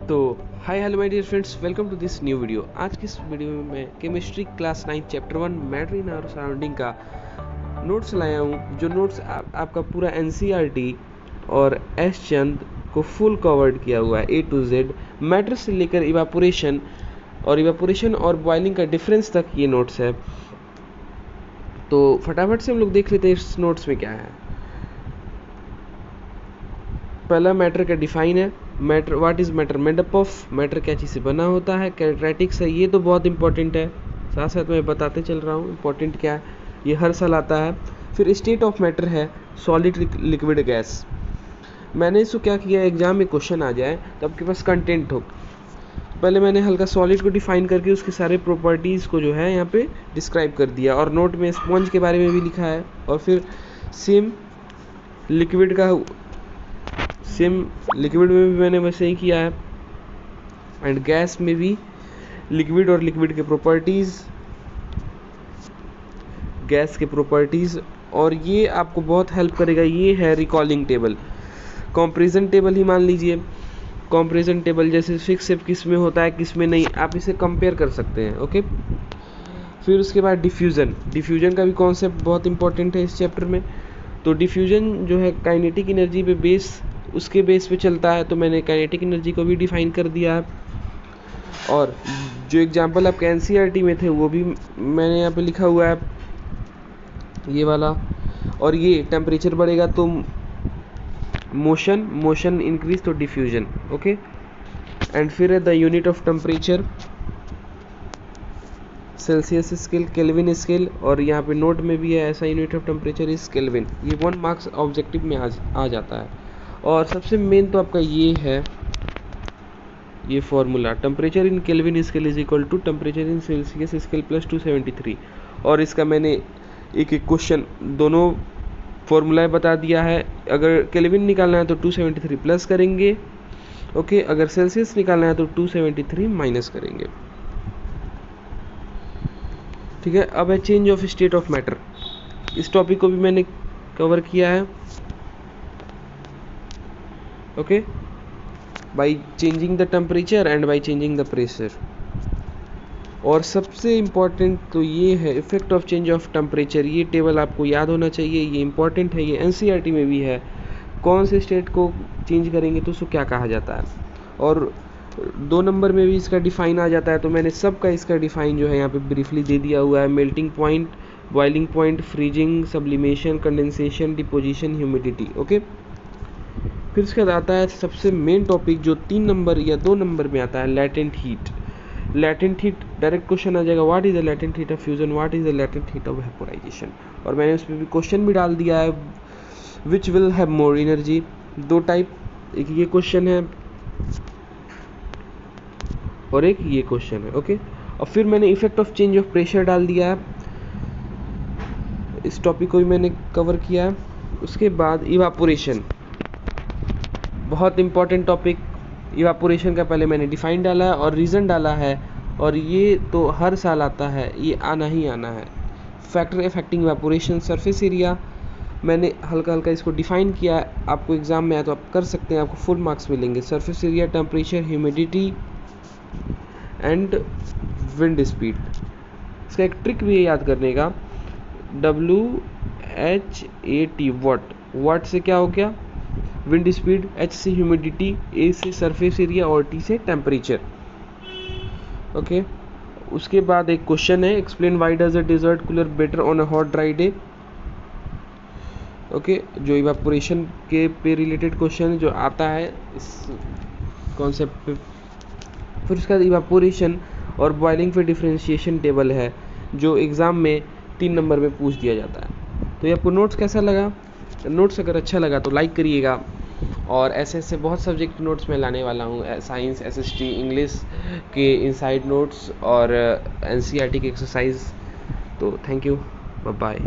तो hi hello my dear friends, welcome to this new video. आज की इस वीडियो में मैं chemistry class 9 chapter 1 matter in our surrounding का नोट्स लाया हूँ। जो नोट्स आपका पूरा एनसीईआरटी और एस चंद को फुल कवर्ड किया हुआ है ए टू जेड, मैटर से लेकर इवापोरेशन और बॉइलिंग का डिफरेंस तक ये नोट्स है। तो फटाफट से हम लोग देख लेते हैं इस नोट्स में क्या है। पहला मैटर का डिफाइन है। Matter, what is matter made up of, matter क्या चीज़ से बना होता है। कैरेक्टरिस्टिक्स है, ये तो बहुत इंपॉर्टेंट है, साथ साथ मैं बताते चल रहा हूँ इंपॉर्टेंट क्या है, ये हर साल आता है। फिर स्टेट ऑफ मैटर है, सॉलिड लिक्विड गैस। मैंने इसको क्या किया, एग्जाम में क्वेश्चन आ जाए तो आपके पास कंटेंट हो। पहले मैंने हल्का सॉलिड को डिफाइन करके उसके सारे प्रॉपर्टीज़ को जो है यहाँ पे डिस्क्राइब कर दिया, और नोट में स्पॉन्ज के बारे में भी लिखा है। और फिर सेम लिक्विड में भी मैंने वैसे ही किया है, एंड गैस में भी लिक्विड और लिक्विड के प्रॉपर्टीज़, गैस के प्रॉपर्टीज़। और ये आपको बहुत हेल्प करेगा, ये है रिकॉलिंग टेबल, कंपैरिजन टेबल ही मान लीजिए। कंपैरिजन टेबल जैसे फिक्स शेप किस में होता है किस में नहीं, आप इसे कंपेयर कर सकते हैं। ओके, फिर उसके बाद डिफ्यूजन का भी कॉन्सेप्ट बहुत इंपॉर्टेंट है इस चैप्टर में। तो डिफ्यूजन जो है काइनेटिक एनर्जी पे उसके बेस पे चलता है, तो मैंने काइनेटिक एनर्जी को भी डिफाइन कर दिया है। और जो एग्जांपल आपके एनसीईआरटी में थे वो भी मैंने यहाँ पे लिखा हुआ है, ये वाला। और ये टेम्परेचर बढ़ेगा तो मोशन इंक्रीज तो डिफ्यूजन। ओके, एंड फिर है the unit of temperature, Celsius scale, kelvin scale, और यहाँ पे नोट में भी है ऐसा, unit of temperature is kelvin. ये 1 मार्क्स ऑब्जेक्टिव में आ जाता है। और सबसे मेन तो आपका ये है, ये formula, temperature in Kelvin scale is equal to temperature in Celsius scale plus 273। और इसका मैंने एक क्वेश्चन दोनों फॉर्मूलाएं बता दिया है। अगर केल्विन निकालना है तो 273 प्लस करेंगे, ओके। अगर सेल्सियस निकालना है तो 273 माइनस करेंगे, ठीक है। अब है change of state of matter, इस टॉपिक को भी मैंने कवर किया है, okay, by changing the temperature and by changing the pressure. और सबसे इम्पॉर्टेंट तो ये है effect of change of temperature. ये टेबल आपको याद होना चाहिए, ये इंपॉर्टेंट है, ये एनसीईआरटी में भी है। कौन से स्टेट को चेंज करेंगे तो उसको क्या कहा जाता है। और 2 नंबर में भी इसका डिफाइन आ जाता है, तो मैंने सबका इसका डिफाइन जो है यहाँ पे ब्रीफली दे दिया हुआ है। Melting point, boiling point, freezing, sublimation, condensation, deposition, humidity. Okay, फिर उसके बाद आता है सबसे मेन टॉपिक जो 3 नंबर या 2 नंबर में आता है, latent heat. Latent heat direct question आ जाएगा, what is the latent heat of fusion, what is the latent heat of vaporisation. और मैंने उस पर भी क्वेश्चन भी डाल दिया है, which will have more energy. 2 type, एक ये क्वेश्चन है और एक ये क्वेश्चन है, ओके। और फिर मैंने effect of change of pressure डाल दिया है, इस टॉपिक को भी मैंने कवर किया है। उसके बाद इवापोरेशन, बहुत इंपॉर्टेंट टॉपिक। इवापोरेशन का पहले मैंने डिफाइन डाला है और रीज़न डाला है, और ये तो हर साल आता है, ये आना ही आना है। Factor affecting evaporation, surface area, मैंने हल्का हल्का इसको डिफाइन किया है, आपको एग्जाम में आया तो आप कर सकते हैं, आपको फुल मार्क्स मिलेंगे। Surface area, temperature, humidity and wind speed. इसका एक ट्रिक भी है याद करने का, WHAT, वाट से क्या हो गया विंड स्पीड, H से ह्यूमिडिटी, A से सरफेस एरिया और T से टेम्परेचर, ओके। उसके बाद एक क्वेश्चन है, explain why does a desert cooler better on a hot dry day, okay, जो इवापोरेशन के पे रिलेटेड क्वेश्चन जो आता है इस कॉन्सेप्ट पे। फिर उसके बाद इवापोरेशन और बॉइलिंग पे डिफरेंशिएशन टेबल है, जो एग्ज़ाम में 3 नंबर में पूछ दिया जाता है। तो ये आपको नोट्स कैसा लगा? नोट्स अगर अच्छा लगा तो लाइक करिएगा, और ऐसे बहुत सब्जेक्ट नोट्स मैं लाने वाला हूँ, साइंस, SST, इंग्लिश के इनसाइड नोट्स और NCERT की एक्सरसाइज। तो थैंक यू, बाय बाय।